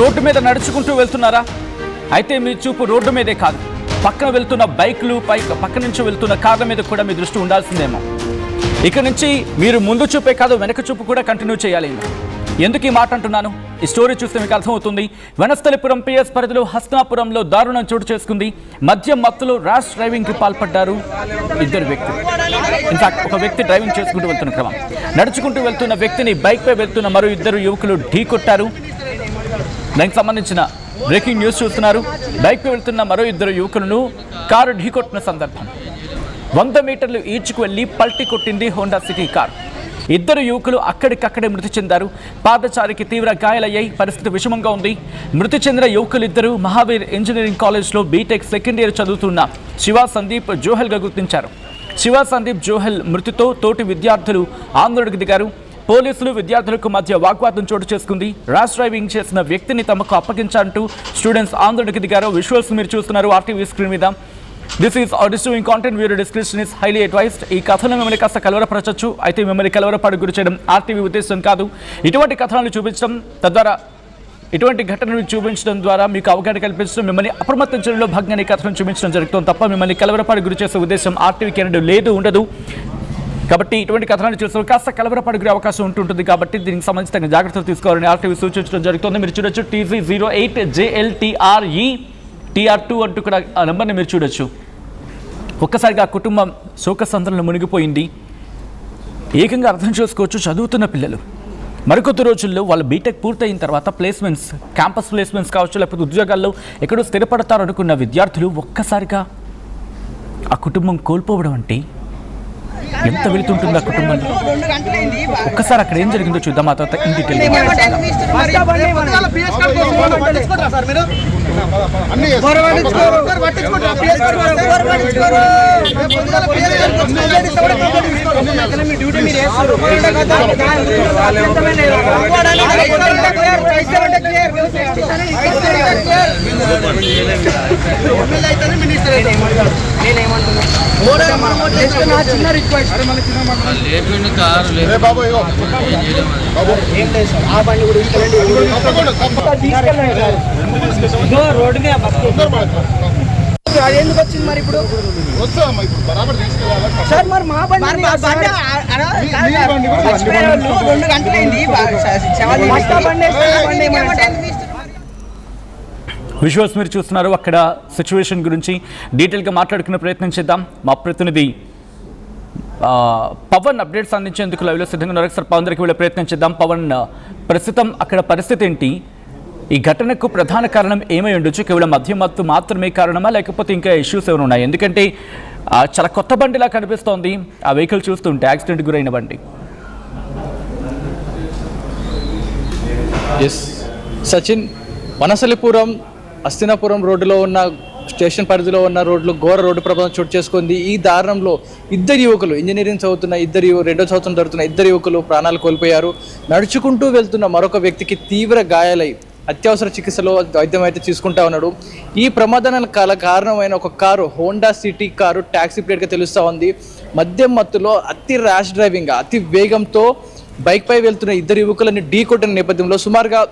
Road మీద నడుచుకుంటూ వెళ్తున్నారా? అయితే మీ చూపు రోడ్డు మీదే కాదు, పక్కన వెళ్తున్న బైకులు పక్క నుంచి వెళ్తున్న కార్ల మీద కూడా మీ దృష్టి ఉండాల్సిందేమో. ఇక నుంచి మీరు ముందు చూపే కాదు, వెనక చూపు కూడా కంటిన్యూ చేయాలి. ఎందుకు ఈ మాట అంటున్నాను? ఈ స్టోరీ చూస్తే మీకు అర్థమవుతుంది. వనస్థలిపురం పిఎస్ పరిధిలో హస్తినాపురంలో దారుణం చోటు చేసుకుంది. మద్యం మత్తులో ర్యాష్ డ్రైవింగ్ కి పాల్పడ్డారు ఇద్దరు వ్యక్తులు. ఇన్ఫాక్ట్ ఒక వ్యక్తి డ్రైవింగ్ చేసుకుంటూ వెళ్తున్న క్రమం నడుచుకుంటూ వెళ్తున్న వ్యక్తిని బైక్ పై వెళ్తున్న మరో ఇద్దరు యువకులు ఢీకొట్టారు. దానికి సంబంధించిన బ్రేకింగ్ న్యూస్ చూస్తున్నారు. బైక్ పై వెళ్తున్న మరో ఇద్దరు యువకులను కారు ఢీకొట్టిన సందర్భం 100 మీటర్లు ఈడ్చుకు వెళ్లి పల్టీ కొట్టింది హోండా సిటీ కార్. ఇద్దరు యువకులు అక్కడికక్కడే మృతి చెందారు. పాదచారికి తీవ్ర గాయాలయ్యాయి. పరిస్థితి విషమంగా ఉంది. మృతి చెందిన యువకులిద్దరూ మహావీర్ ఇంజనీరింగ్ కాలేజ్లో బీటెక్ సెకండ్ ఇయర్ చదువుతున్న శివ సందీప్ జోహెల్గా గుర్తించారు. శివ సందీప్ జోహెల్ మృతితో తోటి విద్యార్థులు ఆందోళనకు దిగారు. పోలీసులు విద్యార్థులకు మధ్య వాగ్వాదం చోటు చేసుకుంది. ర్యాష్ డ్రైవింగ్ చేసిన వ్యక్తిని తమకు అప్పగించాలంటూ స్టూడెంట్స్ ఆందోళనకు దిగారు. విజువల్స్ మీరు చూస్తున్నారు ఆర్టీవీ స్క్రీన్ మీద. This is disturbing content, viewer description is highly advised. ఈ కథలను మిమ్మల్ని కాస్త కలవరపరచచ్చు, అయితే మిమ్మల్ని కలవరపాటు గురి చేయడం ఆర్టీవీ ఉద్దేశం కాదు. ఇటువంటి కథనాలను చూపించడం, తద్వారా ఇటువంటి ఘటనలు చూపించడం ద్వారా మీకు అవగాహన కల్పించడం, మిమ్మల్ని అప్రమత్తం చేయడంలో భాగంగా ఈ కథలను చూపించడం జరుగుతుంది తప్ప మిమ్మల్ని కలవరపాటు గురి చేసే ఉద్దేశం ఆర్టీవీకి అనేది లేదు, ఉండదు. కాబట్టి ఇటువంటి కథనాలు చూసిన కాస్త కలవరపాటు గురే అవకాశం ఉంటుంటుంది. కాబట్టి దీనికి సంబంధించిన జాగ్రత్తలు తీసుకోవాలని ఆర్టీవీ సూచించడం జరుగుతుంది. మీరు చూడొచ్చు TZ08JLTRE TR2 అంటూ కూడా ఆ నెంబర్ని మీరు చూడొచ్చు. ఒక్కసారిగా ఆ కుటుంబం శోకసంద్రంలో మునిగిపోయింది. ఏకంగా అర్థం చేసుకోవచ్చు, చదువుతున్న పిల్లలు మరికొద్ది రోజుల్లో వాళ్ళ బీటెక్ పూర్తయిన తర్వాత ప్లేస్మెంట్స్, క్యాంపస్ ప్లేస్మెంట్స్ కావచ్చు, లేకపోతే ఉద్యోగాల్లో ఎక్కడో స్థిరపడతారు అనుకున్న విద్యార్థులు ఒక్కసారిగా ఆ కుటుంబం కోల్పోవడం అంటే ఎంత వెళుతుంటుంది ఆ కుటుంబంలో. ఒక్కసారి అక్కడ ఏం జరిగిందో చూద్దాం. ఆ తర్వాత ఇన్ డీటెయిల్ చిన్న రిక్వెస్ట్ రోడ్డు మీద ఎందుకు వచ్చింది మరి? ఇప్పుడు సార్ మరి మా బండి 2 గంటలైంది. విజువల్స్ మీరు చూస్తున్నారు. అక్కడ సిచ్యువేషన్ గురించి డీటెయిల్గా మాట్లాడుకునే ప్రయత్నం చేద్దాం. మా ప్రతినిధి పవన్ అప్డేట్స్ అందించేందుకు లైవ్లో సిద్ధంగా ఉన్నారు. ఒకసారి పవన్ దగ్గరికి వెళ్ళే ప్రయత్నం చేద్దాం. పవన్, ప్రస్తుతం అక్కడ పరిస్థితి ఏంటి? ఈ ఘటనకు ప్రధాన కారణం ఏమై ఉండొచ్చు? కేవలం మద్యం మత్తు మాత్రమే కారణమా, లేకపోతే ఇంకా ఇష్యూస్ ఏమైనా ఉన్నాయి? ఎందుకంటే చాలా కొత్త బండిలా కనిపిస్తోంది ఆ వెహికల్ చూస్తుంటే, యాక్సిడెంట్ గురైన బండి. ఎస్ సచిన్, వనస్థలిపురం హస్తినాపురం రోడ్డులో ఉన్న స్టేషన్ పరిధిలో ఉన్న రోడ్లు ఘోర రోడ్డు ప్రమాదం చోటు చేసుకుంది. ఈ దారుణంలో ఇద్దరు యువకులు, ఇంజనీరింగ్ చదువుతున్న రెండో సంవత్సరం జరుగుతున్న ఇద్దరు యువకులు ప్రాణాలు కోల్పోయారు. నడుచుకుంటూ వెళ్తున్న మరొక వ్యక్తికి తీవ్ర గాయాలై అత్యవసర చికిత్సలో వైద్యం అయితే తీసుకుంటా ఉన్నాడు. ఈ ప్రమాదానికి కారణమైన ఒక car, Honda City car, taxi ప్లేట్గా తెలుస్తూ ఉంది. మద్యం మత్తులో అతి ర్యాష్ డ్రైవింగ్, అతి వేగంతో బైక్ పై వెళ్తున్న ఇద్దరు యువకులని ఢీకొట్టిన నేపథ్యంలో సుమారుగా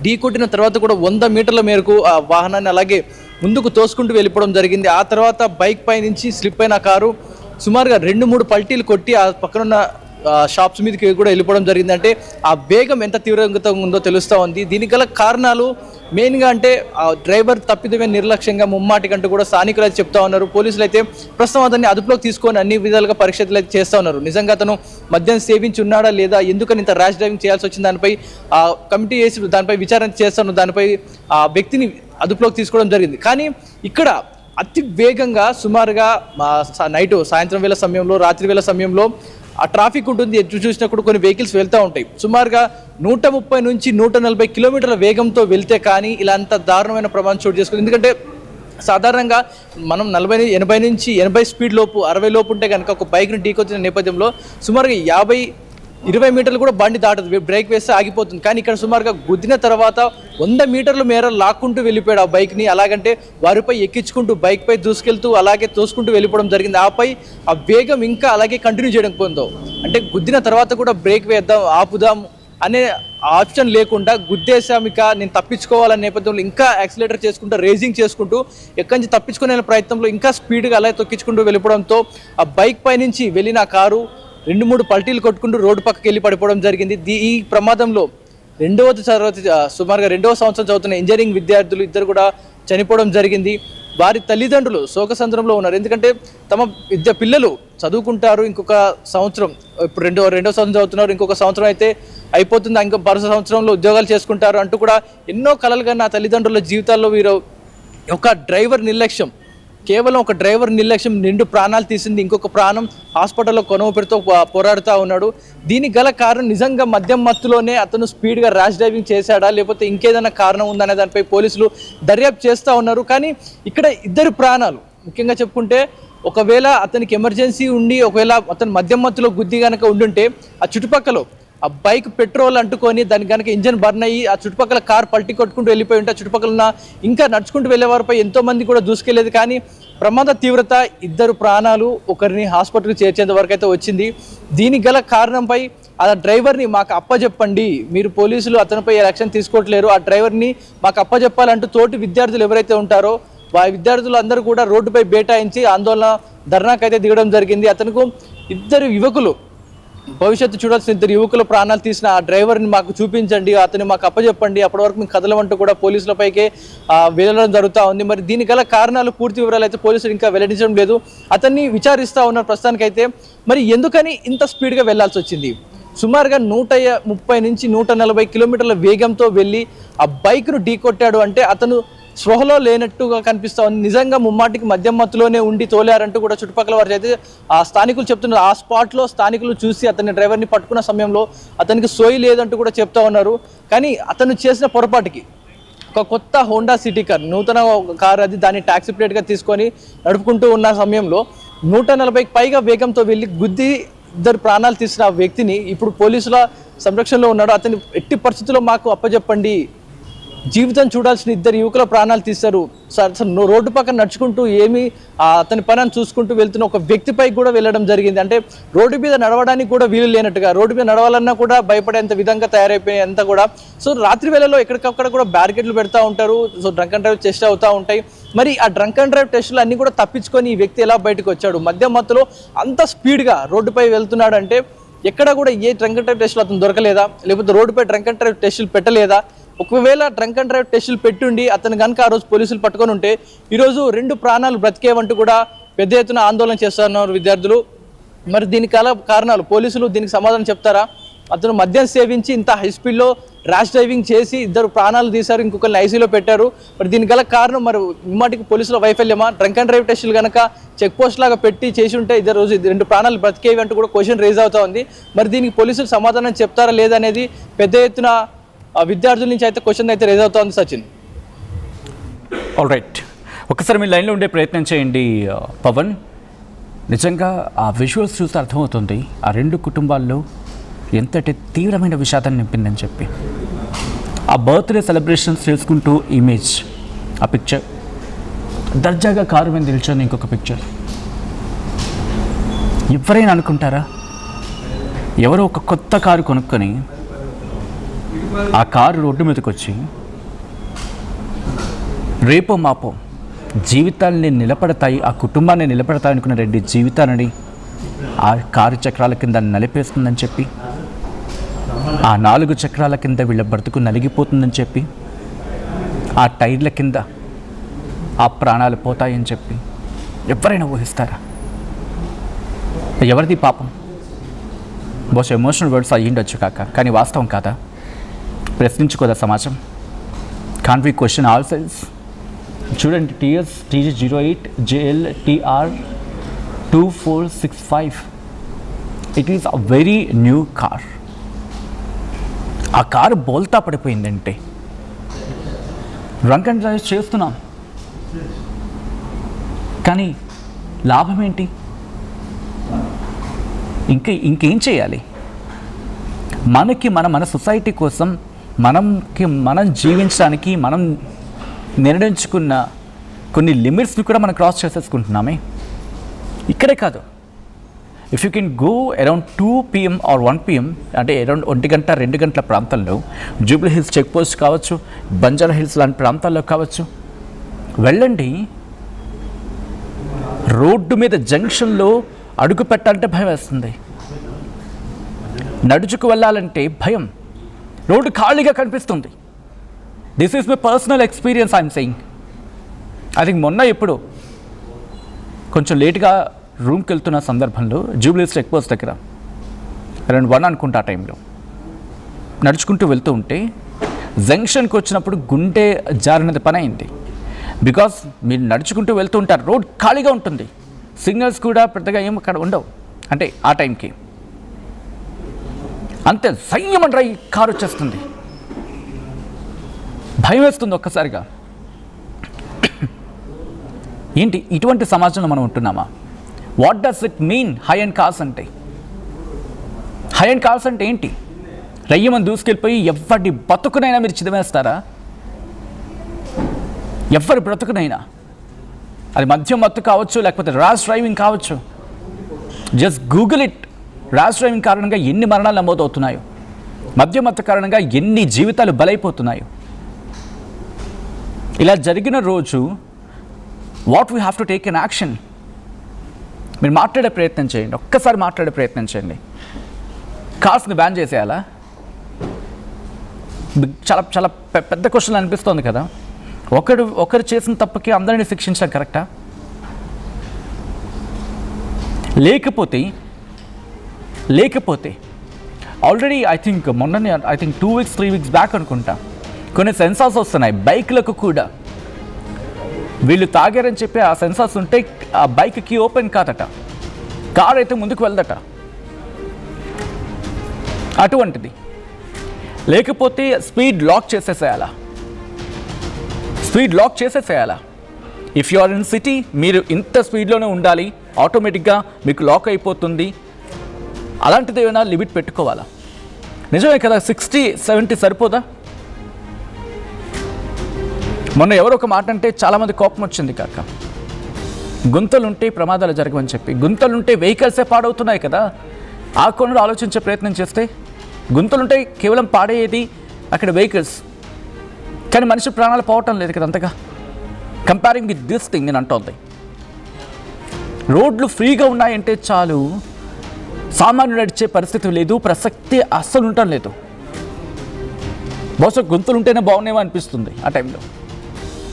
ఢీకొట్టిన తర్వాత కూడా 100 మీటర్ల మేరకు ఆ వాహనాన్ని అలాగే ముందుకు తోసుకుంటూ వెళ్ళిపోవడం జరిగింది. ఆ తర్వాత బైక్ పై నుంచి స్లిప్ అయిన కారు సుమారుగా 2-3 పల్టీలు కొట్టి ఆ పక్కనున్న షాప్స్ మీదకి కూడా వెళ్ళిపోవడం జరిగింది. అంటే ఆ వేగం ఎంత తీవ్రంగా ఉందో తెలుస్తూ ఉంది. దీనికి గల కారణాలు మెయిన్గా అంటే ఆ డ్రైవర్ తప్పిదమే, నిర్లక్ష్యంగా ముమ్మాటికంటూ కూడా స్థానికులు అయితే చెప్తా ఉన్నారు. పోలీసులు అయితే ప్రస్తుతం అతన్ని అదుపులోకి తీసుకొని అన్ని విధాలుగా పరీక్షలు అయితే చేస్తూ ఉన్నారు. నిజంగా అతను మద్యం సేవించి ఉన్నాడా లేదా, ఎందుకని ఇంత ర్యాష్ డ్రైవింగ్ చేయాల్సి వచ్చింది, దానిపై కమిటీ వేసి దానిపై విచారణ చేస్తాను. దానిపై ఆ వ్యక్తిని అదుపులోకి తీసుకోవడం జరిగింది. కానీ ఇక్కడ అతి వేగంగా సుమారుగా సాయంత్రం వేళ సమయంలో, రాత్రి వేళ సమయంలో ఆ ట్రాఫిక్ ఉంటుంది. ఎటు చూసినప్పుడు కొన్ని వెహికల్స్ వెళ్తూ ఉంటాయి. సుమారుగా 130 నుంచి 140 కిలోమీటర్ల వేగంతో వెళ్తే కానీ ఇలాంత దారుణమైన ప్రమాదం చోటు చేసుకుంది. ఎందుకంటే సాధారణంగా మనం 80 నుంచి 80 స్పీడ్ లోపు, 60 లోపు ఉంటే కనుక ఒక బైక్ని ఢీకొచ్చిన నేపథ్యంలో సుమారుగా 20 మీటర్లు కూడా బండి దాటదు, బ్రేక్ వేస్తే ఆగిపోతుంది. కానీ ఇక్కడ సుమారుగా గుద్దిన తర్వాత 100 మీటర్ల మేర లాక్కుంటూ వెళ్ళిపోయాడు ఆ బైక్ని. అలాగంటే వారిపై ఎక్కించుకుంటూ బైక్ పై దూసుకెళ్తూ అలాగే తోసుకుంటూ వెళ్ళిపోవడం జరిగింది. ఆపై ఆ వేగం ఇంకా అలాగే కంటిన్యూ చేయడం పోయిందో, అంటే గుద్దిన తర్వాత కూడా బ్రేక్ వేద్దాం, ఆపుదాం, అనే ఆప్షన్ లేకుండా గుద్దేశామిక నేను తప్పించుకోవాలనే నేపథ్యంలో ఇంకా యాక్సిలేటర్ చేసుకుంటూ రేజింగ్ చేసుకుంటూ ఎక్కడి నుంచి తప్పించుకునే ప్రయత్నంలో ఇంకా స్పీడ్గా అలా తొక్కించుకుంటూ వెళ్ళిపోవడంతో ఆ బైక్ పై నుంచి వెళ్ళిన కారు 2-3 పల్టీలు కొట్టుకుంటూ రోడ్డు పక్కకి వెళ్ళి పడిపోవడం జరిగింది. ఈ ప్రమాదంలో సుమారుగా 2వ సంవత్సరం చదువుతున్న ఇంజనీరింగ్ విద్యార్థులు ఇద్దరు కూడా చనిపోవడం జరిగింది. వారి తల్లిదండ్రులు శోకసంద్రంలో ఉన్నారు. ఎందుకంటే తమ పిల్లలు చదువుకుంటారు, ఇంకొక సంవత్సరం ఇప్పుడు రెండవ సంవత్సరం చదువుతున్నారు, ఇంకొక సంవత్సరం అయితే అయిపోతుంది, ఇంకో మరో సంవత్సరంలో ఉద్యోగాలు చేసుకుంటారు అంటూ కూడా ఎన్నో కలలు కన్నా తల్లిదండ్రుల జీవితాల్లో వీరు ఒక డ్రైవర్ నిర్లక్ష్యం, కేవలం ఒక డ్రైవర్ నిర్లక్ష్యం నిండు ప్రాణాలు తీసింది. ఇంకొక ప్రాణం హాస్పిటల్లో కొనవూపిరితో పోరాడుతూ ఉన్నాడు. దీనికి గల కారణం నిజంగా మద్యం మత్తులోనే అతను స్పీడ్గా ర్యాష్ డ్రైవింగ్ చేశాడా లేకపోతే ఇంకేదైనా కారణం ఉందనే దానిపై పోలీసులు దర్యాప్తు చేస్తూ ఉన్నారు. కానీ ఇక్కడ ఇద్దరు ప్రాణాలు ముఖ్యంగా చెప్పుకుంటే, ఒకవేళ అతనికి ఎమర్జెన్సీ ఉండి ఒకవేళ అతను మద్యం మత్తులో గుద్ది కనుక ఉండుంటే ఆ చుట్టుపక్కల ఆ బైక్ పెట్రోల్ అంటుకొని దానికి కనుక ఇంజన్ బర్న్ అయ్యి ఆ చుట్టుపక్కల కార్ పల్టీ కొట్టుకుంటూ వెళ్ళిపోయి ఉంటే చుట్టుపక్కల ఉన్న ఇంకా నడుచుకుంటూ వెళ్ళే వారిపై ఎంతోమంది కూడా దూసుకెళ్లేదు. కానీ ప్రమాద తీవ్రత ఇద్దరు ప్రాణాలు ఒకరిని హాస్పిటల్కి చేర్చేంత వరకు అయితే వచ్చింది. దీనికి గల కారణంపై ఆ డ్రైవర్ని మాకు అప్పచెప్పండి, మీరు పోలీసులు అతనిపై యాక్షన్ తీసుకోవట్లేరు, ఆ డ్రైవర్ని మాకు అప్పచెప్పాలంటూ తోటి విద్యార్థులు ఎవరైతే ఉంటారో ఆ విద్యార్థులు అందరూ కూడా రోడ్డుపై బేటాయించి ఆందోళన ధర్నాకైతే దిగడం జరిగింది. అతనికి ఇద్దరు యువకులు భవిష్యత్తు చూడాల్సిన ఇద్దరు యువకుల ప్రాణాలు తీసిన ఆ డ్రైవర్ని మాకు చూపించండి, అతన్ని మాకు అప్పచెప్పండి, అప్పటి వరకు మేము కదలమంటూ కూడా పోలీసులపైకే వెళ్ళడం జరుగుతూ ఉంది. మరి దీనికి గల కారణాలు పూర్తి వివరాలు అయితే పోలీసులు ఇంకా వెల్లడించడం లేదు. అతన్ని విచారిస్తూ ఉన్నారు ప్రస్తుతానికైతే. మరి ఎందుకని ఇంత స్పీడ్గా వెళ్లాల్సి వచ్చింది? సుమారుగా 130 నుంచి 140 కిలోమీటర్ల వేగంతో వెళ్ళి ఆ బైక్ను ఢీకొట్టాడు అంటే అతను స్పృహలో లేనట్టుగా కనిపిస్తా ఉంది. నిజంగా ముమ్మాటికి మద్యం మత్తులోనే ఉండి తోలారంటూ కూడా చుట్టుపక్కల వారు అయితే ఆ స్థానికులు చెప్తున్నారు. ఆ స్పాట్లో స్థానికులు చూసి అతని డ్రైవర్ని పట్టుకున్న సమయంలో అతనికి సోయి లేదంటూ కూడా చెప్తా ఉన్నారు. కానీ అతను చేసిన పొరపాటుకి ఒక కొత్త హోండా సిటీ కార్, నూతన కార్ అది, దాన్ని ట్యాక్సీ ప్లేట్గా తీసుకొని నడుపుకుంటూ ఉన్న సమయంలో 140కి పైగా వేగంతో వెళ్ళి గుద్ది ఇద్దరు ప్రాణాలు తీసిన ఆ వ్యక్తిని ఇప్పుడు పోలీసుల సంరక్షణలో ఉన్నాడు. అతని ఎట్టి పరిస్థితుల్లో మాకు అప్పచెప్పండి, జీవితం చూడాల్సిన ఇద్దరు యువకుల ప్రాణాలు తీస్తారు. రోడ్డు పక్కన నడుచుకుంటూ ఏమి అతని పనిని చూసుకుంటూ వెళ్తున్న ఒక వ్యక్తిపై కూడా వెళ్ళడం జరిగింది. అంటే రోడ్డు మీద నడవడానికి కూడా వీలు లేనట్టుగా, రోడ్డు మీద నడవాలన్నా కూడా భయపడేంత విధంగా తయారైపోయినాయి అంతా కూడా. సో రాత్రి వేళలో ఎక్కడికక్కడ కూడా బ్యారికేడ్లు పెడతా ఉంటారు. So drunk and drive test అవుతూ ఉంటాయి. మరి ఆ డ్రంక్ అండ్ డ్రైవ్ టెస్టులు అన్నీ కూడా తప్పించుకొని ఈ వ్యక్తి ఎలా బయటకు వచ్చాడు? మద్యం మత్తులో అంత స్పీడ్గా రోడ్డుపై వెళ్తున్నాడు అంటే ఎక్కడ కూడా ఏ డ్రంక్ అండ్ డ్రైవ్ టెస్టులు అతను దొరకలేదా? లేకపోతే రోడ్డుపై డ్రంక్ అండ్ డ్రైవ్ టెస్టులు పెట్టలేదా? ఒకవేళ డ్రంక్ అండ్ డ్రైవ్ టెస్టులు పెట్టుండి అతను కనుక ఆ రోజు పోలీసులు పట్టుకొని ఉంటే ఈరోజు 2 ప్రాణాలు బ్రతికేవంటూ కూడా పెద్ద ఎత్తున ఆందోళన చేస్తున్నారు విద్యార్థులు. మరి దీనికి కారణాలు పోలీసులు దీనికి సమాధానం చెప్తారా? అతను మద్యం సేవించి ఇంత హై స్పీడ్లో ర్యాష్ డ్రైవింగ్ చేసి ఇద్దరు ప్రాణాలు తీశారు, ఇంకొకరిని ఐసీలో పెట్టారు. మరి దీనికి గల కారణం మరి ఇమ్మాటికి పోలీసుల వైఫల్యమా? డ్రంక్ అండ్ డ్రైవ్ టెస్టులు కనుక చెక్ పోస్ట్ లాగా పెట్టి చేసి ఉంటే ఇద్దరు రోజు 2 ప్రాణాలు బ్రతికేవి అంటూ కూడా క్వశ్చన్ రేజ్ అవుతా ఉంది. మరి దీనికి పోలీసులు సమాధానం చెప్తారా లేదనేది పెద్ద ఎత్తున విద్యార్థుల నుంచి అయితే క్వశ్చన్ అయితే రేజ్ అవుతా ఉంది. సచిన్, ఆల్ రైట్, ఒకసారి మీ లైన్లో ఉండే ప్రయత్నం చేయండి పవన్. నిజంగా ఆ విజువల్స్ చూస్తే అర్థమవుతుంది ఆ 2 కుటుంబాల్లో ఎంతటి తీవ్రమైన విషాదాన్ని నింపిందని చెప్పి. ఆ బర్త్డే సెలబ్రేషన్స్ చేసుకుంటూ ఇమేజ్, ఆ పిక్చర్, దర్జాగా కారు మీద నిల్చొని ఇంకొక పిక్చర్. ఎవరైనా అనుకుంటారా ఎవరో ఒక కొత్త కారు కొనుక్కొని ఆ కారు రోడ్డు మీదకి వచ్చి రేపో మాపో జీవితాన్ని నిలబడతాయి, ఆ కుటుంబాన్ని నిలబడతాయి అనుకున్న 2 జీవితాలని ఆ కారు చక్రాల కింద నలిపేస్తుందని చెప్పి, ఆ 4 చక్రాల కింద వీళ్ళ బ్రతుకు నలిగిపోతుందని చెప్పి, ఆ టైర్ల కింద ఆ ప్రాణాలు పోతాయని చెప్పి ఎవరైనా ఊహిస్తారా? ఎవరిది పాపం? బహుశా ఎమోషనల్ వర్డ్స్ అయ్యిండొచ్చు కాక, కానీ వాస్తవం కాదా? ప్రశ్నించుకోదా సమాజం? కాన్ వి క్వశ్చన్ ఆల్ సెల్స్? చూడండి, TS TG08 JLTR 2465. It is a very new car. ఆ కారు బోల్తా పడిపోయిందంటే డ్రంక్ అండ్ డ్రైవ్ చేస్తున్నాం, కానీ లాభం ఏంటి? ఇంకేం చేయాలి? మన సొసైటీ కోసం మనం జీవించడానికి మనం నిర్ణయించుకున్న కొన్ని లిమిట్స్ని కూడా మనం క్రాస్ చేసేసుకుంటున్నామే. ఇక్కడే కాదు, if you can go around 2 PM or 1 PM, అంటే అరౌండ్ 1 గంట 2 గంటల ప్రాంతంలో జూబ్లీ హిల్స్ చెక్ పోస్ట్ కావచ్చు, బంజారా హిల్స్ లాంటి ప్రాంతాల్లో కావచ్చు, వెళ్ళండి. రోడ్డు మీద జంక్షన్లో అడుగు పెట్టాలంటే భయం వేస్తుంది, నడుచుకు వెళ్ళాలంటే భయం, రోడ్డు ఖాళీగా కనిపిస్తుంది. This is my personal experience I'm saying. I think మొన్న ఎప్పుడు కొంచెం లేట్గా రూమ్కి వెళ్తున్న సందర్భంలో జూబ్లీస్ చెక్ పోస్ట్ దగ్గర అరౌండ్ 1 అనుకుంటా ఆ టైంలో నడుచుకుంటూ వెళ్తూ ఉంటే జంక్షన్కి వచ్చినప్పుడు గుండె జారినది పని అయింది. బికాస్ మీరు నడుచుకుంటూ వెళ్తూ ఉంటారు, రోడ్ ఖాళీగా ఉంటుంది, సిగ్నల్స్ కూడా పెద్దగా ఏం అక్కడ ఉండవు. అంటే ఆ టైంకి అంతే సయ్యమంటారా ఈ కారు వచ్చేస్తుంది, భయం వేస్తుంది ఒక్కసారిగా. ఏంటి ఇటువంటి సమాజంలో మనం ఉంటున్నామా? What does it mean high end cars అంటే? హై అండ్ కార్స్ అంటే ఏంటి? రయ్యమని దూసుకెళ్ళిపోయి ఎవరి బతుకునైనా మీరు చిదిమేస్తారా? ఎవరి బ్రతుకునైనా, అది మద్యం మత్తు కావచ్చు, లేకపోతే ర్యాష్ డ్రైవింగ్ కావచ్చు. Just Google it. Rash driving కారణంగా ఎన్ని మరణాలు నమోదవుతున్నాయో, మద్యం మత్తు కారణంగా ఎన్ని జీవితాలు బలైపోతున్నాయో. ఇలా జరిగిన రోజు what we have to take an action. మీరు మాట్లాడే ప్రయత్నం చేయండి, ఒక్కసారి మాట్లాడే ప్రయత్నం చేయండి. కార్స్ని బ్యాన్ చేసేయాలా? చాలా చాలా పెద్ద క్వశ్చన్ అనిపిస్తుంది కదా. ఒకరు చేసిన తప్పుకి అందరినీ శిక్షించడం కరెక్టా? లేకపోతే ఆల్రెడీ ఐ థింక్ మొన్ననే 2 weeks 3 weeks బ్యాక్ అనుకుంటా కొన్ని సెన్సార్స్ వస్తున్నాయి బైక్లకు కూడా. వీళ్ళు తాగారని చెప్పి ఆ సెన్సార్స్ ఉంటే ఆ బైక్కి ఓపెన్ కాదట, కార్ అయితే ముందుకు వెళ్దట. అటువంటిది. లేకపోతే స్పీడ్ లాక్ చేసేసేయాలా? If you are in city, మీరు ఇంత స్పీడ్లోనే ఉండాలి, ఆటోమేటిక్గా మీకు లాక్ అయిపోతుంది. అలాంటిది ఏమైనా లిమిట్ పెట్టుకోవాలా? నిజమే కదా, 60-70 సరిపోదా? మొన్న ఎవరో ఒక మాట అంటే చాలామంది కోపం వచ్చింది కాక. గుంతలుంటే ప్రమాదాలు జరగవని చెప్పి. గుంతలుంటే వెహికల్సే పాడవుతున్నాయి కదా. ఆ కోణంలో ఆలోచించే ప్రయత్నం చేస్తే గుంతలుంటే కేవలం పాడేది అక్కడ వెహికల్స్, కానీ మనిషి ప్రాణాలు పోవటం లేదు కదా అంతగా. కంపేరింగ్ విత్ దిస్ థింగ్ నేను అంటోంది. రోడ్లు ఫ్రీగా ఉన్నాయంటే చాలు, సామాన్యుడు నడిచే పరిస్థితి లేదు, ప్రసక్తి అస్సలు ఉండటం లేదు. బహుశా గుంతలుంటేనే బాగున్నాయేమో అనిపిస్తుంది ఆ టైంలో.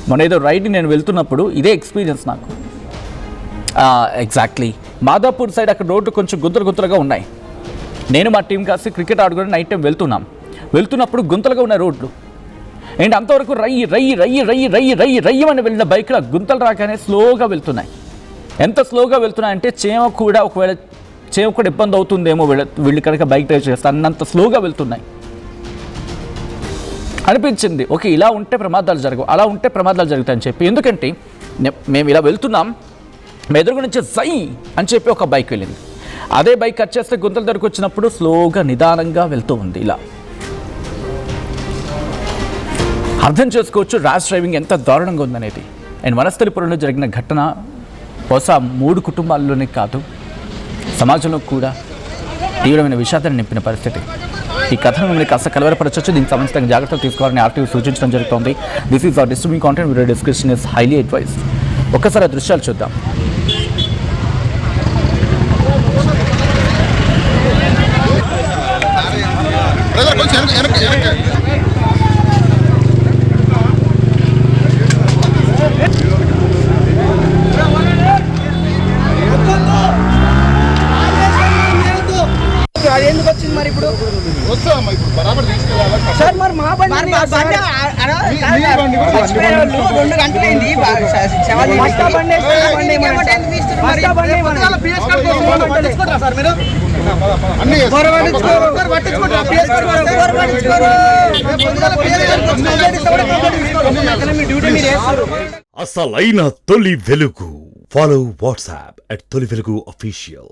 మొన్న ఏదో రైడ్ నేను వెళ్తున్నప్పుడు ఇదే ఎక్స్పీరియన్స్ నాకు. ఎగ్జాక్ట్లీ మాదాపూర్ సైడ్ అక్కడ రోడ్లు కొంచెం గుంతలుగా ఉన్నాయి. నేను మా టీం కాసి క్రికెట్ ఆడుకుని నైట్ టైం వెళ్తున్నప్పుడు గుంతలుగా ఉన్న రోడ్లు ఏంటి అంతవరకు రయ్యమని వెళ్ళిన బైక్లో గుంతలు రాగానే స్లోగా వెళ్తున్నాయి. ఎంత స్లోగా వెళ్తున్నాయంటే చీమ కూడా ఇబ్బంది అవుతుందేమో వీళ్ళు కనుక బైక్ డ్రైవ్ చేస్తే అన్నంత స్లోగా వెళ్తున్నాయి. అనిపించింది ఓకే ఇలా ఉంటే ప్రమాదాలు జరగవు, అలా ఉంటే ప్రమాదాలు జరుగుతాయని చెప్పి. ఎందుకంటే మేము ఇలా వెళ్తున్నాం, మా ఎదురుగు నుంచి జై అని చెప్పి ఒక బైక్ వెళ్ళింది. అదే బైక్ కట్ చేస్తే గుంతల దగ్గరకు వచ్చినప్పుడు స్లోగా నిదానంగా వెళ్తూ ఉంది. ఇలా అర్థం చేసుకోవచ్చు ర్యాష్ డ్రైవింగ్ ఎంత దారుణంగా ఉందనేది. అండ్ వనస్థలిపురంలో జరిగిన ఘటన బహుశా 3 కుటుంబాల్లోనే కాదు, సమాజంలో కూడా తీవ్రమైన విషాదాన్ని నింపిన పరిస్థితి. ఈ కథను మిమ్మల్ని కాస్త కలవరపరచవచ్చు, దీనికి సంబంధించిన జాగ్రత్తలు తీసుకోవాలని ఆర్టీవీ సూచించడం జరుగుతోంది. This is our distributing content, video description is highly advised. ఒక్కసారి ఆ దృశ్యాలు చూద్దాం. అది ఎందుకు వచ్చింది మరి ఇప్పుడు? సార్ మరి మా బండి 2 గంటలైంది. అసలైన తొలి వెలుగు. ఫాలో వాట్సాప్ @తొలి వెలుగు official.